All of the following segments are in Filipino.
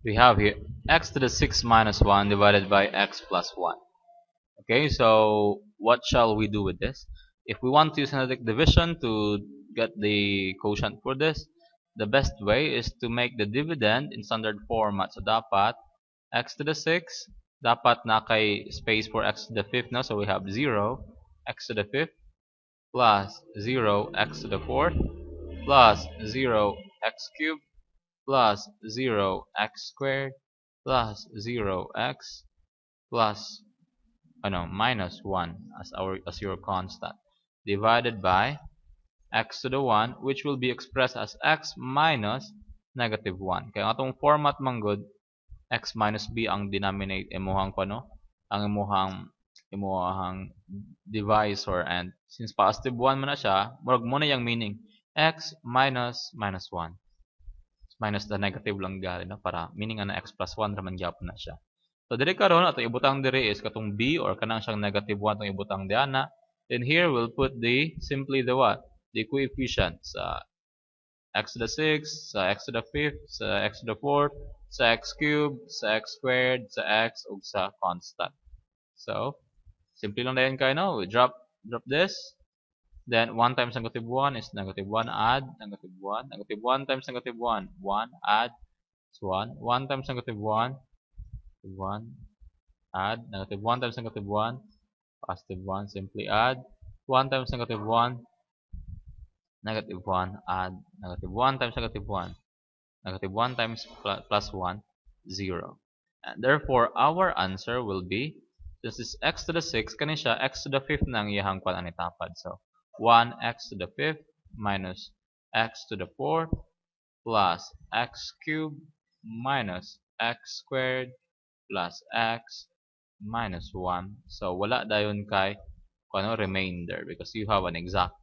we have here x to the 6 minus 1 divided by x plus 1. Okay, so what shall we do with this? If we want to use analytic division to get the quotient for this, the best way is to make the dividend in standard format. So dapat x to the 6, dapat na kay space for x to the 5th na. So we have 0 x to the 5th plus 0 x to the 4th plus 0 x cubed plus 0 x squared plus 0 x plus minus 1 as your constant divided by x to the 1, which will be expressed as x minus negative 1. Kaya atong format man good, x minus b ang denominate imuhang ang imuhang divisor, and since positive 1 man na siya, murag mo na yung meaning x minus minus 1. Minus the negative lang gali, no? Para meaning na x plus 1 raman gyapon na siya. So diri karon ato ibutang diri is katong b or kanang siyang negative 1 tong ibutang diana. Then here we'll put simply the what? The coefficients sa x to the 6, sa x to the 5th, sa x to the 4th, sa x cubed, sa x squared, sa x ug sa constant. So simply lang dayon kay no, we drop this. Then 1 times negative 1 is negative 1 add negative 1. Negative 1 times negative 1, 1 add 1. 1 times negative 1, 1 add negative 1 times negative 1, positive 1, simply add 1 times negative 1, negative 1 add negative 1 times negative 1, negative 1 times plus 1, 0. And therefore our answer will be, this is x to the 6 kani siya x to the 5th nang iyahang kwan ani tapad. So 1x to the 5th minus x to the 4th plus x cubed minus x squared plus x minus 1. So wala dayon kay remainder because you have an exact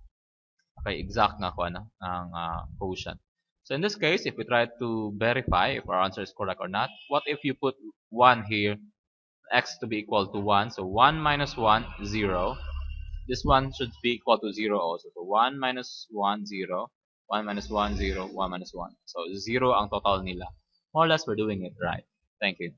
nga ang quotient. So in this case, if we try to verify if our answer is correct or not, what if you put 1 here, x to be equal to 1, so 1 minus 1, 0. This one should be equal to 0 also. So 1 minus 1, 0. 1 minus 1, 0. 1 minus 1. So 0 ang total nila. More or less, we're doing it right. Thank you.